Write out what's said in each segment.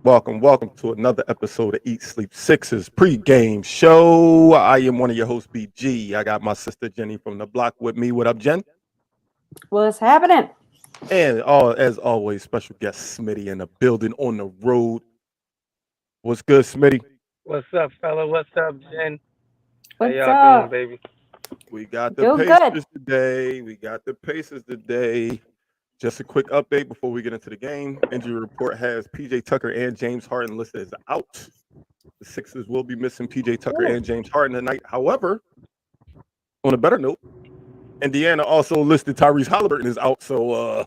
Welcome to another episode of Eat Sleep Sixes pregame show. I am one of your hosts, BG. I got my sister Jenny from the block with me. What up, Jen? What's happening? And as always, special guest Smitty in the building on the road. What's good, Smitty? What's up, fella? What's up, Jen? How What's y'all doing, up? baby? We got the Doing good. Pacers today. Just a quick update before we get into the game. Injury report has PJ Tucker and James Harden listed as out. The Sixers will be missing PJ Tucker and James Harden tonight. However, on a better note, Indiana also listed Tyrese Halliburton is out, so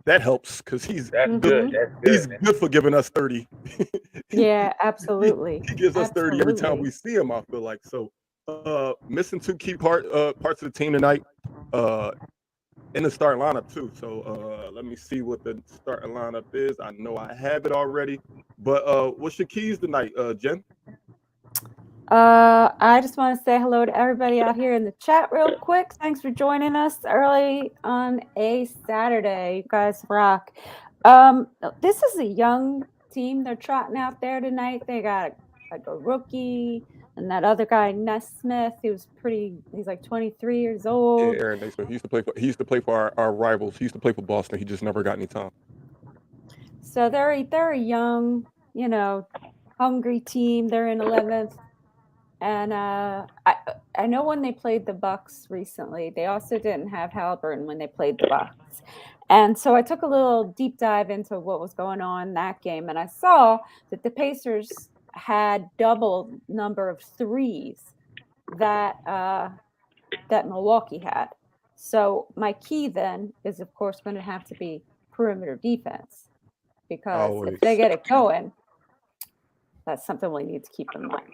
that helps because he's That's good. good. That's He's good. good for giving us 30. Yeah, he, absolutely. he gives us 30 every time Absolutely. we see him. I feel like so. Missing two key parts of the team tonight. In the starting lineup too. So let me see what the starting lineup is. I know I have it already, but what's your keys tonight, Jen? I just want to say hello to everybody out here in the chat real quick. Thanks for joining us early on a Saturday. You guys rock. This is a young team they're trotting out there tonight. They got like a rookie and that other guy, Ness Smith. He's like 23 years Yeah, old. Aaron Naismith. He used to play for our rivals. He used to play for Boston. He just never got any time. So they're a young, hungry team. They're in 11th. And I know when they played the Bucks recently, they also didn't have Halliburton when they played the Bucks. And so I took a little deep dive into what was going on in that game, and I saw that the Pacers had double number of threes that that Milwaukee had. So my key then is, of course, going to have to be perimeter defense because if Always. they get it going, that's something we need to keep in mind.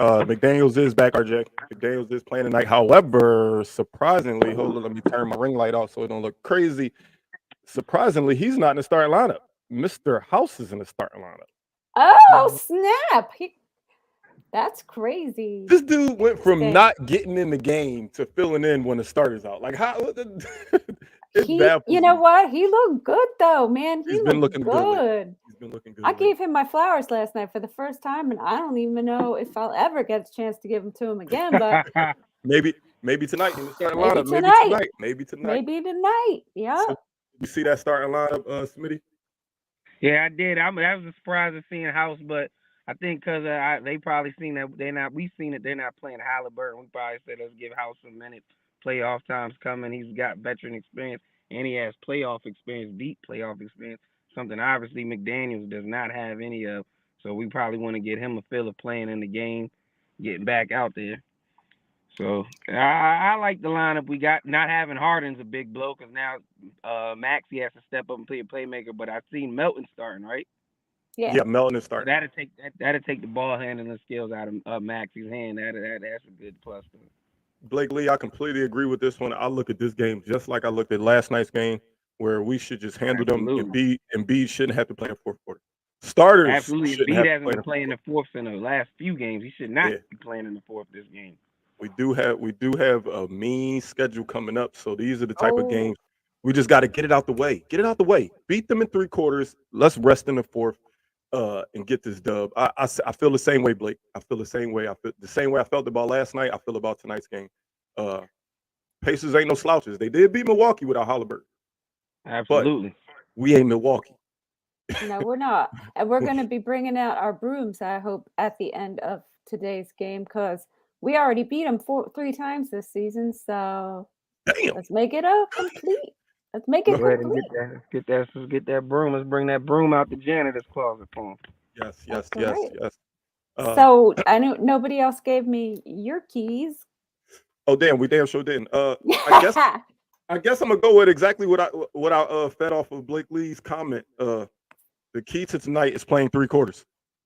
McDaniels is back, RJ. McDaniels is playing tonight. However, surprisingly, hold on, let me turn my ring light off so it don't look crazy. Surprisingly, he's not in the starting lineup. Mr. House is in the starting lineup. Oh, snap. That's crazy. This dude went from Dang. not getting in the game to filling in when the starter's out. Like how it You baffles know me. what? He looked good though, man. He He's been looked looking good lately. good. He's been looking good I lately. gave him my flowers last night for the first time, and I don't even know if I'll ever get a chance to give them to him again. But Maybe tonight in the starting maybe lineup. tonight. Maybe tonight. Maybe tonight. Yeah. So, you see that starting lineup, Smitty? Yeah, I did. I was surprised of seeing House, but I think because they probably seen that we've seen it. They're not playing Halliburton. We probably said let's give House a minute. Playoff time's coming. He's got veteran experience and he has playoff experience, deep playoff experience. Something obviously McDaniels does not have any of. So we probably want to get him a feel of playing in the game, getting back out there. So I like the lineup we got. Not having Harden's a big blow because now Maxey has to step up and play a playmaker. But I've seen Melton starting, right? Yeah. Yeah, Melton is So starting. that'll take the ball handling skills out of Maxey's hand. That's a good plus. Blake Lee, I completely agree with this one. I look at this game just like I looked at last night's game, where we should just handle them. Absolutely. Embiid shouldn't have to play in fourth quarter. Starters Absolutely. shouldn't Embiid have to hasn't play been in playing the fourth in the last few games. He should not yeah. be playing in the fourth this game. We do have a mean schedule coming up. So these are the type of Oh, games we just got to get it out the way. Get it out the way. Beat them in three quarters. Let's rest in the fourth and get this dub. I feel the same way, Blake. I feel the same way. I feel the same way I felt about last night. I feel about tonight's game. Uh, Pacers ain't no slouches. They did beat Milwaukee without Halliburton, but Absolutely. we ain't Milwaukee. no, we're not. And we're going to be bringing out our brooms, I hope, at the end of today's game because we already beat them 3 times this season. So Damn. let's make it a complete. Let's make it Go ahead and complete. let's get that broom. Let's bring that broom out the janitor's closet for him. Yes, That's yes, yes, right. yes. So I knew nobody else gave me your keys. Oh damn, we damn sure didn't. I guess I'm gonna go with exactly what I fed off of Blake Lee's comment. The key to tonight is playing three quarters.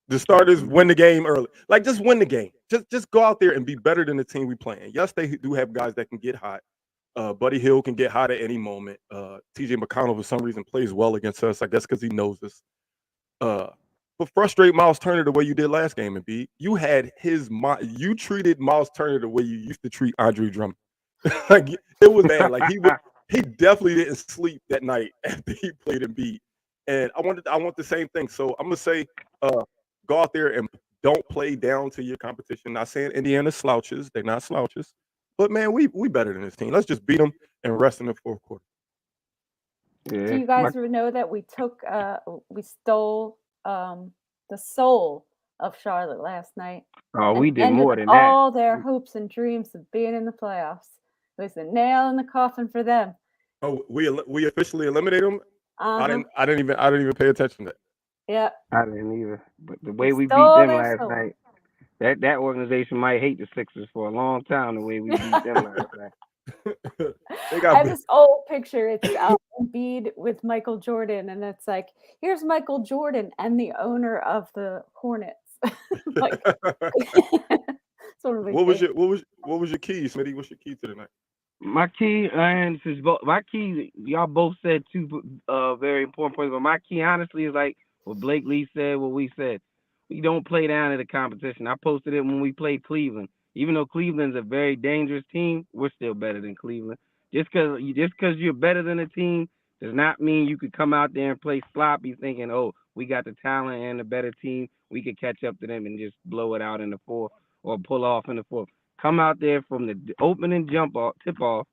The starters win the game early. Like just win the game. Just go out there and be better than the team we playing. Yes, they do have guys that can get hot. Buddy Hill can get hot at any moment. TJ McConnell for some reason plays well against us. I guess because he knows us. But frustrate Miles Turner the way you did last game, and B. You had you treated Miles Turner the way you used to treat Andre Drummond. Like it was bad. Like he definitely didn't sleep that night after he played Embiid. And I want the same thing. So I'm gonna say, go out there and don't play down to your competition. Not saying Indiana slouches; they're not slouches, but man, we better than this team. Let's just beat them and rest in the fourth quarter. Do Yeah, you guys know that we stole the soul of Charlotte last night we and did ended more than that. all their hopes and dreams of being in the playoffs? It was a nail in the coffin for them. Oh, we officially eliminated them. Uh-huh. I didn't even pay attention to that. Yeah. I didn't either. But the We way we beat stole them their last soul. night, that organization might hate the Sixers for a long time. The way we beat them last night. They I got have this old picture. It's Embiid with Michael Jordan, and it's like, here's Michael Jordan and the owner of the Hornets. Like, it's one of my what was favorites. your key, Smitty? What's your key to the night? My key, and since my key, y'all both said two very important points. But my key, honestly, is like what Blake Lee said, what we said. We don't play down to the competition. I posted it when we played Cleveland. Even though Cleveland's a very dangerous team, we're still better than Cleveland. Just because you're better than a team does not mean you could come out there and play sloppy, thinking, oh, we got the talent and the better team. We could catch up to them and just blow it out in the fourth or pull off in the fourth. Come out there from the opening tip off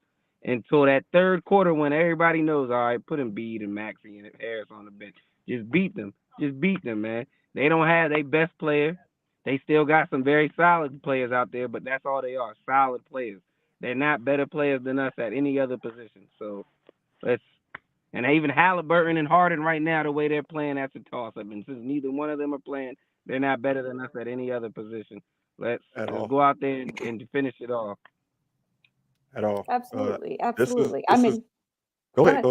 until that third quarter when everybody knows, all right, put Embiid and Maxey and Harris on the bench. Just beat them. Just beat them, man. They don't have their best player. They still got some very solid players out there, but that's all they are, solid players. They're not better players than us at any other position. So let's and even Halliburton and Harden right now, the way they're playing, that's a toss-up. And since neither one of them are playing, they're not better than us at any other position. Let's go out there and finish it off. At all. Absolutely, This absolutely. is go ahead.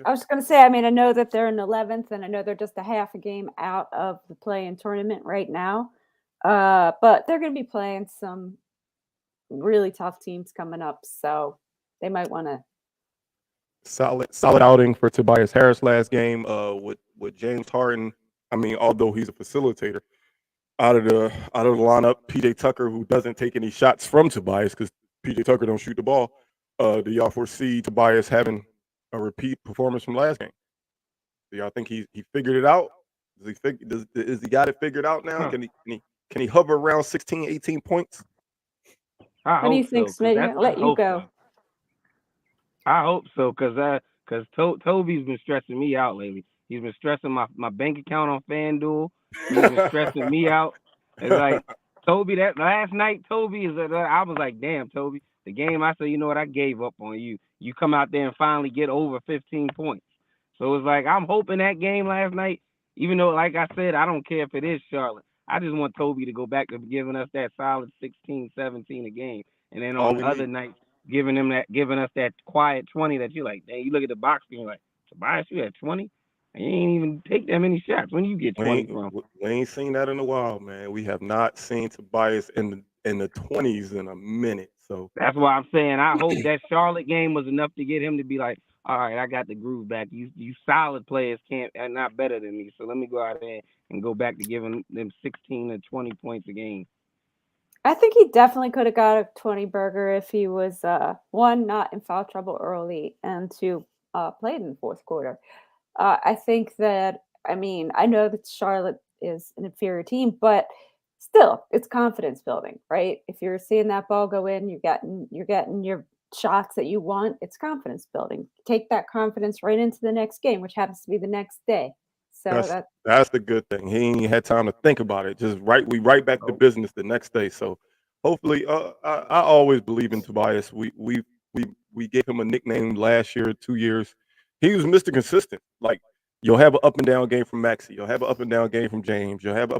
I was going to say, I mean, I know that they're in 11th, and I know they're just a half a game out of the play-in tournament right now. But they're going to be playing some really tough teams coming up, so they might want to. Solid outing for Tobias Harris last game. With James Harden. I mean, although he's a facilitator, out of the lineup, PJ Tucker, who doesn't take any shots from Tobias because PJ Tucker don't shoot the ball. Do y'all foresee Tobias having a repeat performance from last game? Do y'all think he figured it out? Is he got it figured out now? Can he hover around 16, 18 points? What do you think, Smitty? I'll let you go. I hope so, because Toby's been stressing me out lately. He's been stressing my bank account on FanDuel. He's been stressing me out. It's like Toby, that last night, Toby I was like, damn, Toby. The game, I said, you know what, I gave up on you. You come out there and finally get over 15 points. So it's like I'm hoping that game last night, even though, like I said, I don't care if it is Charlotte. I just want Toby to go back to giving us that solid 16, 17 a game. And then on the other night, giving us that quiet 20 that you're like, dang, you look at the box and you're like, Tobias, you had 20? And you ain't even take that many shots. When you get 20 from? We ain't seen that in a while, man. We have not seen Tobias in the 20s in a minute. So that's why I'm saying I hope that Charlotte game was enough to get him to be like, all right, I got the groove back. You solid players are not better than me. So let me go out there and go back to giving them 16 to 20 points a game. I think he definitely could have got a 20 burger if he was one, not in foul trouble early, and two, played in the fourth quarter. I think that, I mean, I know that Charlotte is an inferior team, but still, it's confidence building, right? If you're seeing that ball go in, you're getting your shots that you want. It's confidence building. Take that confidence right into the next game, which happens to be the next day. So that's the good thing. He ain't had time to think about it. Just right back to business the next day. So hopefully, I always believe in Tobias. We gave him a nickname last year, 2 years. He was Mr. Consistent. Like, you'll have an up and down game from Maxey. You'll have an up and down game from James. You'll have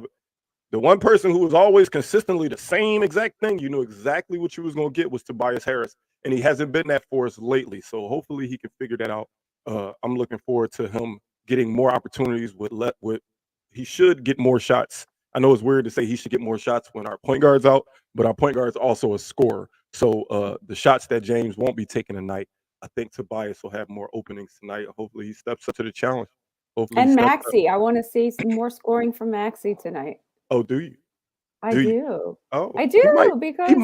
the one person who was always consistently the same exact thing. You knew exactly what you was going to get was Tobias Harris, and he hasn't been that for us lately. So hopefully he can figure that out. I'm looking forward to him getting more opportunities he should get more shots. I know it's weird to say he should get more shots when our point guard's out, but our point guard's also a scorer. So the shots that James won't be taking tonight, I think Tobias will have more openings tonight. Hopefully he steps up to the challenge. And Maxey, I want to see some more scoring from Maxey tonight. Oh, do you? I do. Oh, I do because he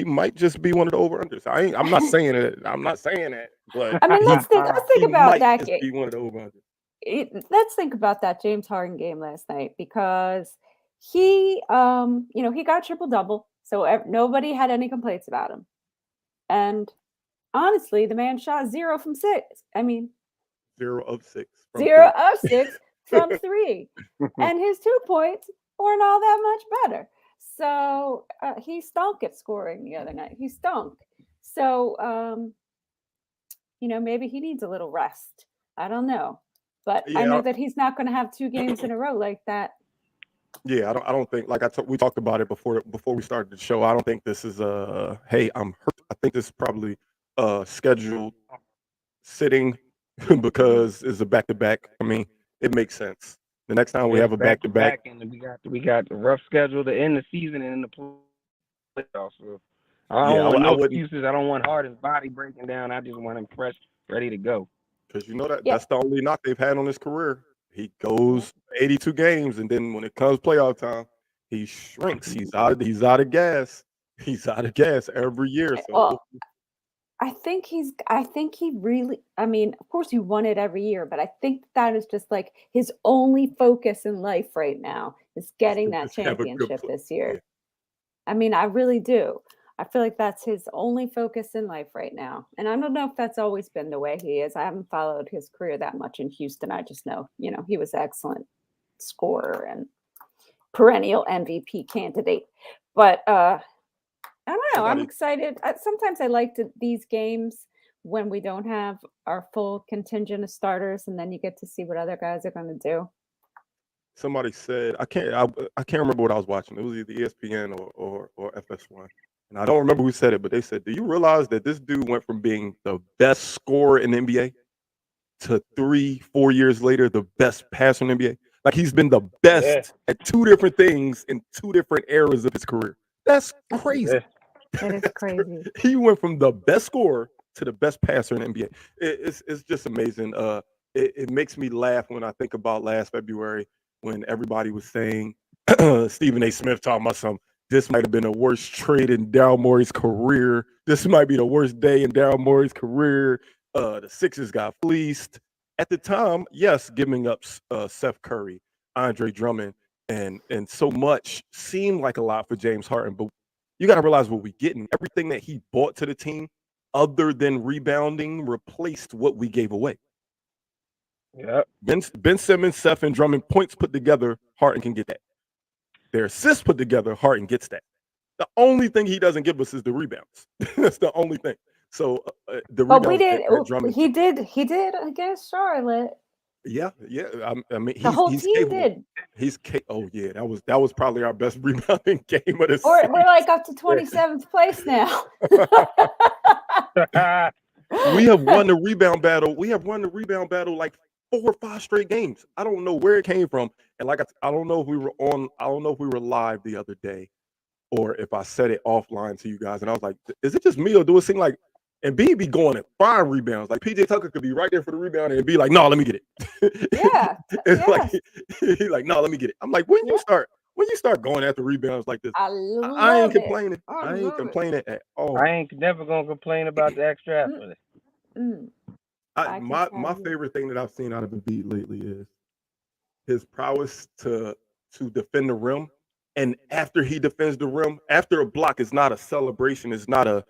might just be one of the over-unders. I'm not saying it. I'm not saying that. But I mean, let's think about that game. Be one of the over-unders. let's think about that James Harden game last night, because he, he got triple double, so nobody had any complaints about him. And honestly, the man shot 0 from 6. I mean, 0 of 6. 0 of 6 from 3, and his 2 points weren't all that much better. So he stunk at scoring the other night. He stunk. So maybe he needs a little rest. I don't know. But I know that he's not going to have 2 games in a row like that. Yeah, I don't think, like we talked about it before we started the show. I don't think this is hey, I'm hurt. I think this is probably scheduled sitting because it's a back-to-back. I mean, it makes sense. The next time we have a back-to-back, and we got the rough schedule to end the season and in the playoffs. So I don't want no excuses. I don't want Harden's body breaking down. I just want him fresh, ready to go. Because that's the only knock they've had on his career. He goes 82 games, and then when it comes playoff time, he shrinks. He's out of gas. He's out of gas every year. So I think he really, I mean, of course you won it every year, but I think that is just like his only focus in life right now is getting that championship this year. Yeah. I mean, I really do. I feel like that's his only focus in life right now. And I don't know if that's always been the way he is. I haven't followed his career that much in Houston. I just know, he was an excellent scorer and perennial MVP candidate. But I don't know. I'm excited. Sometimes I like these games when we don't have our full contingent of starters, and then you get to see what other guys are going to do. Somebody said, I can't remember what I was watching. It was either ESPN or FS1. And I don't remember who said it, but they said, do you realize that this dude went from being the best scorer in the NBA to 3-4 years later, the best passer in the NBA? Like, he's been the best at 2 different things in 2 different eras of his career. That's crazy. That is crazy. He went from the best scorer to the best passer in the NBA. It's just amazing. It makes me laugh when I think about last February when everybody was saying Stephen A. Smith talking about this might have been the worst trade in Daryl Morey's career. This might be the worst day in Daryl Morey's career. The Sixers got fleeced. At the time, yes, giving up Seth Curry, Andre Drummond, and so much seemed like a lot for James Harden. But you got to realize what we're getting. Everything that he brought to the team, other than rebounding, replaced what we gave away. Yeah. Ben Simmons, Seth, and Drummond points put together, Harden can get that. Their assists put together, Harden gets that. The only thing he doesn't give us is the rebounds. That's the only thing. So the rebounds. He did against Charlotte. Yeah. I mean, the whole team capable. did. Oh yeah, that was probably our best rebounding game of the season. We're like up to 27th place now. We have won the rebound battle. Like 4 or 5 straight games. I don't know where it came from. And like I don't know if we were live the other day or if I said it offline to you guys. And I was like, is it just me or do it seem like Embiid be going at 5 rebounds? Like PJ Tucker could be right there for the rebound and be like, no, let me get it. Yeah. Like he's like, no, let me get it. I'm like, when you start going after rebounds like this, I ain't complaining. I ain't complaining at all. I ain't never gonna complain about the extra effort. My favorite thing that I've seen out of Embiid lately is his prowess to defend the rim. And after he defends the rim, after a block, it's not a celebration. It's not a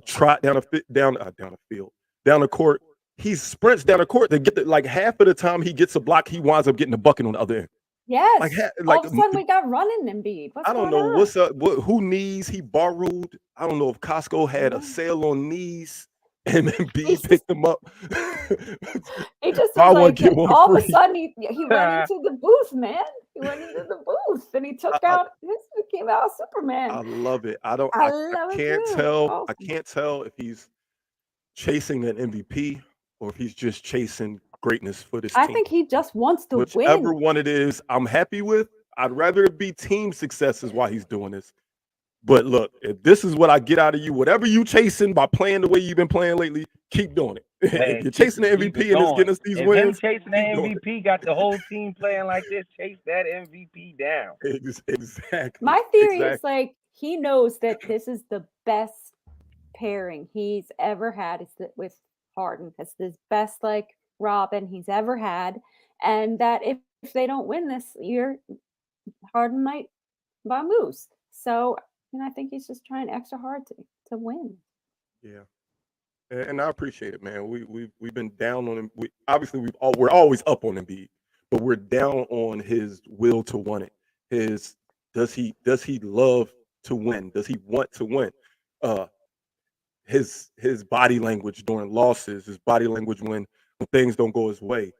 trot down the court. He sprints down the court to get like half of the time he gets a block, he winds up getting a bucket on the other end. Yes. All of a sudden we got running Embiid. I don't know what's up. Who knees he borrowed? I don't know if Costco had a sale on knees. And then B picked him up. He just all of a sudden he went into the booth, man. He went into the booth and he took out he came out Superman. I love it. I can't tell if he's chasing an MVP or if he's just chasing greatness for this team. I think he just wants to win. Whichever one it is, I'm happy with. I'd rather it be team successes while he's doing this. But look, if this is what I get out of you, whatever you chasing by playing the way you've been playing lately, keep doing it. If you're chasing the MVP and it's getting us these wins. Chasing the MVP got the whole team playing like this. Chase that MVP down. Exactly. My theory is like he knows that this is the best pairing he's ever had with Harden. It's his best like Robin he's ever had, and that if they don't win this year, Harden might vamoose. So, I think he's just trying extra hard to win. Yeah. And I appreciate it, man. We've been down on him. We're always up on Embiid, but we're down on his will to want it. His does he love to win? Does he want to win? Uh, his body language during losses, his body language when things don't go his way.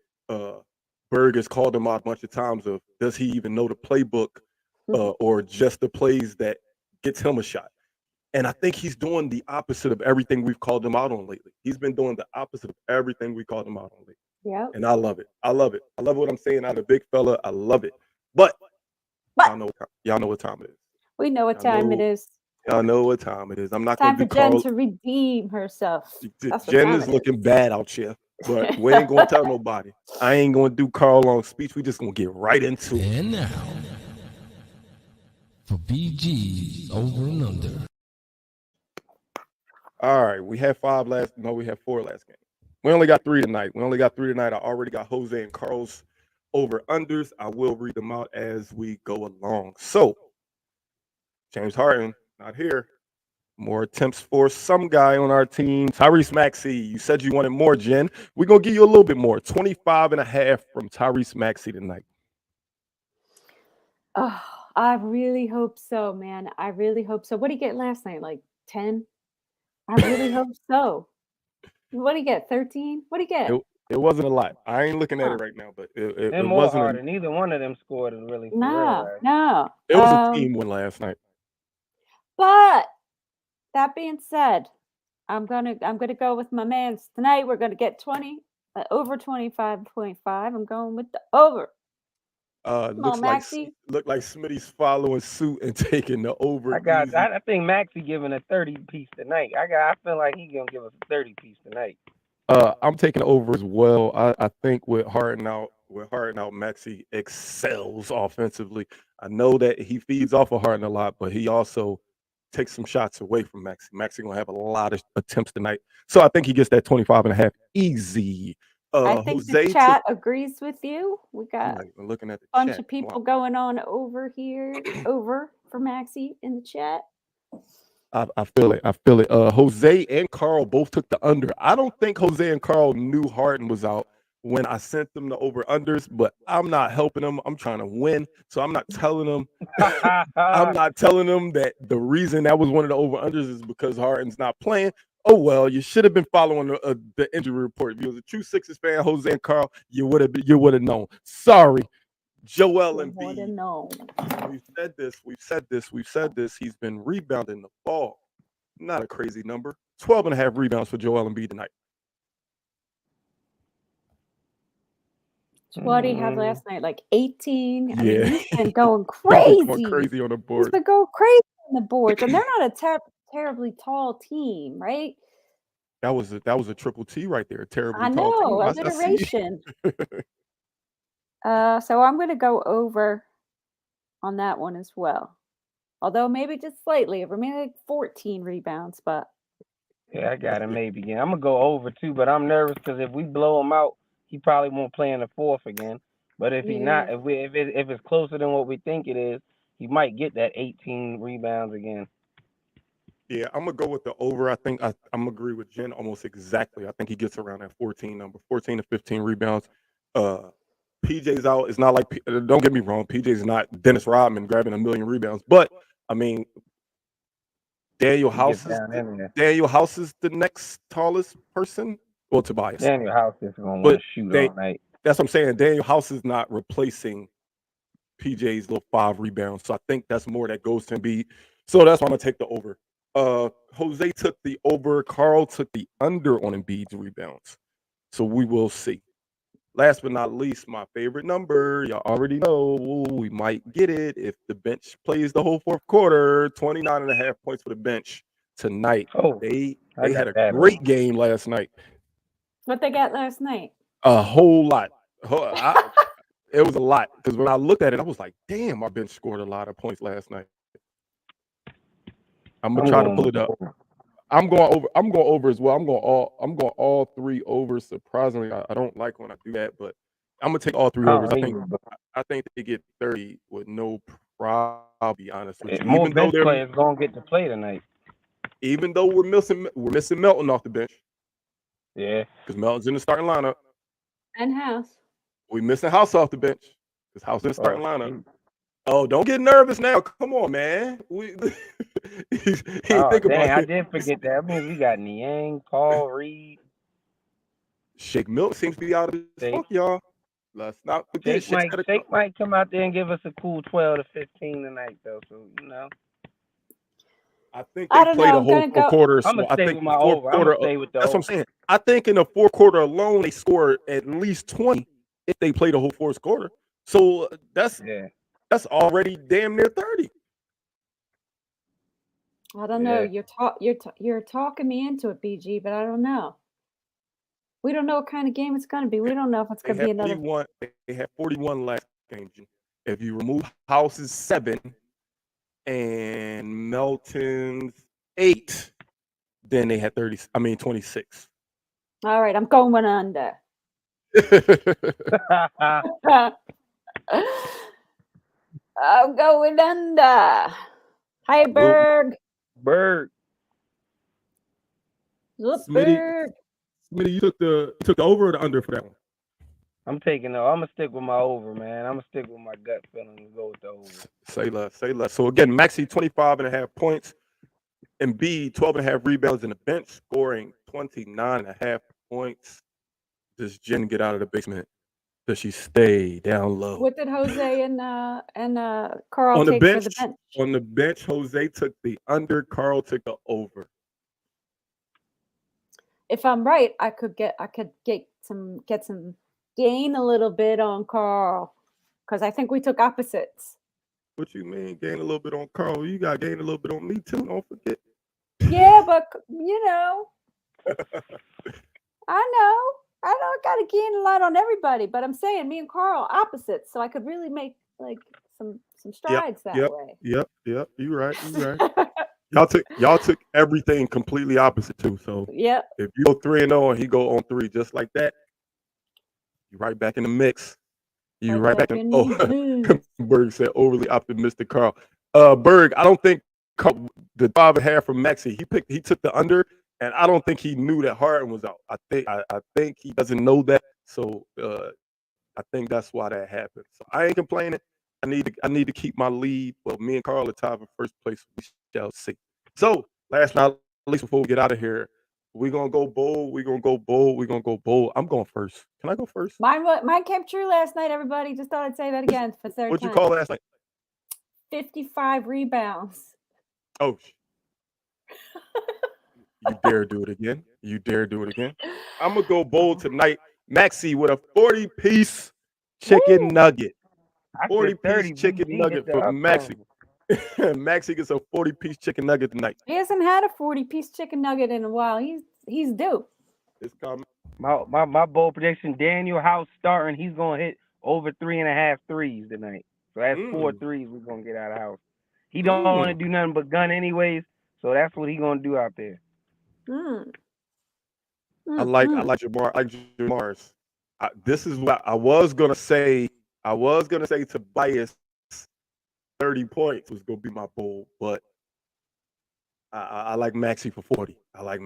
Berg has called him out a bunch of times of does he even know the playbook or just the plays that gets him a shot? And I think he's doing the opposite of everything we've called him out on lately. He's been doing the opposite of everything we called him out on lately. Yeah. And I love it. I love it. I love what I'm saying out of big fella. I love it. But y'all know what time it is. We know what time it is. Y'all know what time it is. I'm not Time going for to do Jen Carl. to redeem herself. Jen is looking bad out here, but we ain't going to tell nobody. I ain't going to do Carl Long's speech. We just going to get right into it. And now, for BG's Over and Under. All right, we had four last games. We only got 3 tonight. I already got Jose and Carl's over unders. I will read them out as we go along. So, James Harden, not here. More attempts for some guy on our team. Tyrese Maxey, you said you wanted more, Jen. We're going to give you a little bit more. 25.5 from Tyrese Maxey tonight. Oh, I really hope so, man. I really hope so. What did he get last night? Like 10? I really hope so. What did he get? 13? What did he get? It wasn't a lot. I ain't looking at it right now, but it more wasn't. harder. Neither one of them scored really. No. It was a team win last night. But that being said, I'm gonna go with my man's tonight. We're gonna get over 25.5. I'm going with the over. Look like Smitty's following suit and taking the over. I think Maxey giving a 30 piece tonight. I feel like he's gonna give us a 30 piece tonight. I'm taking over as well. I think with Harden out, Maxey excels offensively. I know that he feeds off of Harden a lot, but he also takes some shots away from Maxey. Maxey gonna have a lot of attempts tonight, so I think he gets that 25.5 easy. I think Jose the chat agrees with you. We got looking at the bunch chat. of people going on over here, over for Maxey in the chat. I feel it. Jose and Carl both took the under. I don't think Jose and Carl knew Harden was out when I sent them the over unders, but I'm not helping them. I'm trying to win, so I'm not telling them. I'm not telling them that the reason that was one of the over unders is because Harden's not playing. Oh well, you should have been following the injury report. If you was a true Sixers fan, Jose and Carl, you would have known. Sorry. Joel Embiid. We've said this. He's been rebounding the ball. Not a crazy number. 12.5 rebounds for Joel Embiid tonight. What did he have last night? Like 18? Yeah. I mean, he's been going crazy. Going crazy on the board. He's been going crazy on the boards. And they're not a terribly tall team, right? That was a triple T right there. Terribly I tall know, team. alliteration. So I'm going to go over on that one as well. Although maybe just slightly over, maybe like 14 rebounds, but. Yeah, I got him maybe again. I'm going to go over too, but I'm nervous because if we blow him out, he probably won't play in the fourth again. But if if it's closer than what we think it is, he might get that 18 rebounds again. Yeah, I'm going to go with the over. I think I'm going to agree with Jen almost exactly. I think he gets around that 14 number, 14 to 15 rebounds. PJ's out. It's not like, don't get me wrong, PJ's not Dennis Rodman grabbing 1 million rebounds. But, I mean, Daniel House is the next tallest person. Well, Tobias. Daniel House is going to want to shoot all night. That's what I'm saying. Daniel House is not replacing PJ's little 5 rebounds. So I think that's more that goes to Embiid. So that's why I'm going to take the over. Jose took the over. Carl took the under on Embiid's rebounds. So we will see. Last but not least, my favorite number. Y'all already know we might get it if the bench plays the whole fourth quarter. 29.5 points for the bench tonight. They had a great game last night. What they got last night? A whole lot. It was a lot because when I looked at it, I was like, damn, our bench scored a lot of points last night. I'm going to try to pull it up. I'm going over. I'm going over as well. I'm going all three overs. Surprisingly, I don't like when I do that, but I'm gonna take all three overs. I think they get 30 with no problem. I'll be honest with you. More bench players gonna get to play tonight. Even though we're missing Melton off the bench. Yeah, because Melton's in the starting lineup. And House. We missing House off the bench because House in the starting lineup. Oh, don't get nervous now. Come on, man. Think about it. I did forget that. I mean, we got Niang, Paul, Reed. Shake Milton seems to be out of his funk, y'all. Let's not forget. Shake might come out there and give us a cool 12 to 15 tonight, though. So, I think they played a whole four quarters. I'm going to stay with my over. I'm going to stay with the That's over. what I'm saying. I think in the fourth quarter alone, they scored at least 20 if they played a whole fourth quarter. So that's already damn near 30. I don't know. You're talking me into it, BG, but I don't know. We don't know what kind of game it's going to be. We don't know if it's going to be another. They had 41 last game. If you remove House's 7 and Melton's 8, then they had 26. All right, I'm going under. I'm going under. Hi, Berg. Berg. Smitty, you took the over or the under for that one? I'm gonna stick with my over, man. I'm gonna stick with my gut feeling and go with the over. Say less. So again, Maxey 25.5 points, Embiid 12.5 rebounds in the bench, scoring 29.5 points. Does Jen get out of the basement? Does she stay down low? What did Jose and Carl on take the bench, for the bench? On the bench, Jose took the under, Carl took the over. If I'm right, I could get some gain a little bit on Carl because I think we took opposites. What you mean gain a little bit on Carl? You got gain a little bit on me too. Don't forget. Yeah, but I know I got to gain a lot on everybody, but I'm saying me and Carl opposites, so I could really make like some strides that way. Yep. You right. Y'all took everything completely opposite too. So if you go 3-0 and he go on 3 just like that, you're right back in the mix. You right back in. Berg said overly optimistic, Carl. Berg, I don't think the 5.5 from Maxey. He took the under, and I don't think he knew that Harden was out. I think he doesn't know that. So I think that's why that happened. So I ain't complaining. I need to keep my lead. Well, me and Carl are tied for first place. We shall see. So last but not least, before we get out of here, we're gonna go bold. I'm going first. Can I go first? Mine came true last night, everybody. Just thought I'd say that again for third What'd time. you call last night? 55 rebounds. Oh. You dare do it again? I'm gonna go bold tonight. Maxey with a 40-piece chicken nugget. 40-piece chicken nugget for Maxey. Maxey gets a 40-piece chicken nugget tonight. He hasn't had a 40-piece chicken nugget in a while. He's due. It's coming. My bold prediction: Daniel House starting. He's gonna hit over 3.5 threes tonight. So that's 4 threes we're gonna get out of House. He don't want to do nothing but gun anyways. So that's what he's gonna do out there. I like Jamar's. This is what I was gonna say. Tobias 30 points was gonna be my bold, but I like Maxey for 40. I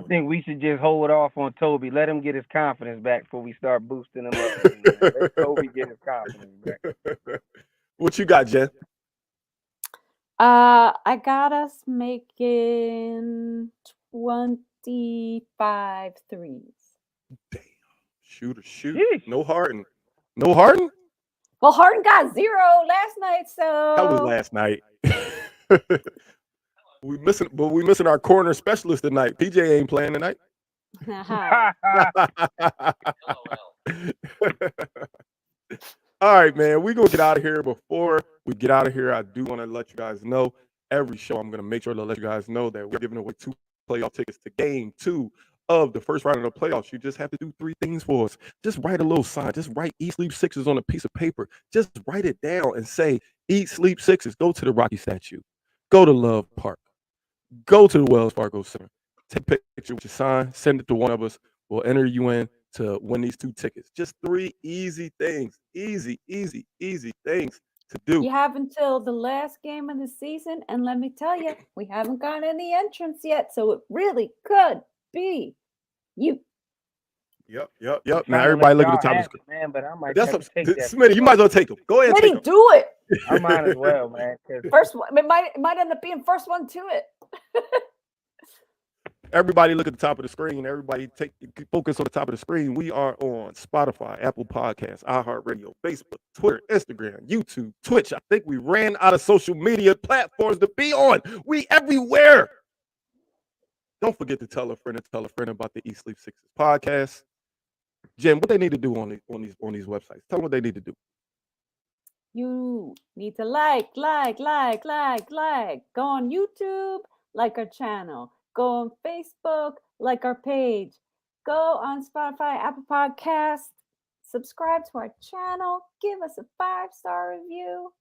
think we should just hold off on Toby. Let him get his confidence back before we start boosting him up. Let Toby get his confidence back. What you got, Jen? I got us making 25 threes. Damn. Shoot. Jeez. No Harden. Well, Harden got 0 last night, so that was last night. we missing our corner specialist tonight. PJ ain't playing tonight. All right, man. We're gonna get out of here. Before we get out of here, I do want to let you guys know every show I'm gonna make sure to let you guys know that we're giving away 2 playoff tickets to game 2 of the first round of the playoffs. You just have to do 3 things for us. Just write a little sign. Just write Eat Sleep Sixers on a piece of paper. Just write it down and say Eat Sleep Sixers. Go to the Rocky statue. Go to Love Park. Go to the Wells Fargo Center. take a picture with your sign, send it to one of us. We'll enter you in to win these 2 tickets. Just 3 easy things. Easy things to do. You have until the last game of the season, and let me tell you, we haven't got any entrance yet, so it really could be you. Yep. I'm Now trying to everybody let look at y'all the top of the have screen. it, man, but I might That's have up, to take that. Smitty. You might as well take them. Go ahead, and Let take me them. do it. I might as well, man. 'Cause First one, it might end up being first one to it. Everybody look at the top of the screen. Everybody focus on the top of the screen. We are on Spotify, Apple Podcasts, iHeartRadio, Facebook, Twitter, Instagram, YouTube, Twitch. I think we ran out of social media platforms to be on. We everywhere. Don't forget to tell a friend about the Eat Sleep Sixes podcast. Jim, what they need to do on these websites? Tell them what they need to do. You need to like. Go on YouTube, like our channel. Go on Facebook, like our page. Go on Spotify, Apple Podcasts. Subscribe to our channel. Give us a 5-star review.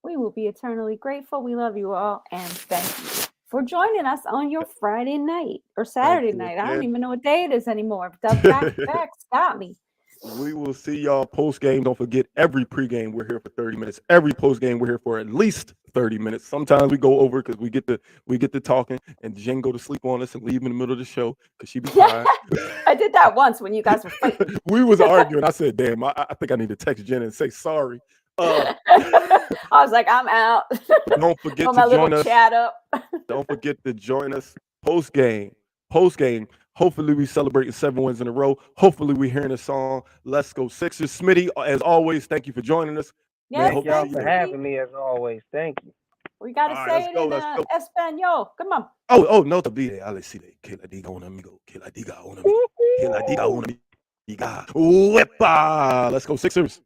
We will be eternally grateful. We love you all, and thank you for joining us on your Friday night or Saturday night. I don't even know what day it is anymore. The back-to-backs got me. We will see y'all post game. Don't forget, every pregame we're here for 30 minutes. Every post game we're here for at least 30 minutes. Sometimes we go over because we get to talking, and Jen go to sleep on us and leave in the middle of the show because she be tired. I did that once when you guys were fighting. We was arguing. I said, "Damn, I think I need to text Jen and say sorry." I was like, I'm out. Don't forget Put my to little join us. chat up. Don't forget to join us post game. Hopefully we celebrating 7 wins in a row. Hopefully we hearing a song. Let's go Sixers. Smitty, as always, thank you for joining us. Yes, thank y'all for having me as always. Thank you. We got to say it in Espanol. Come on. Oh, no te olvides, Alexide, que la diga un amigo, que la diga un amigo, que la diga un amigo. Uepa! Let's go Sixers.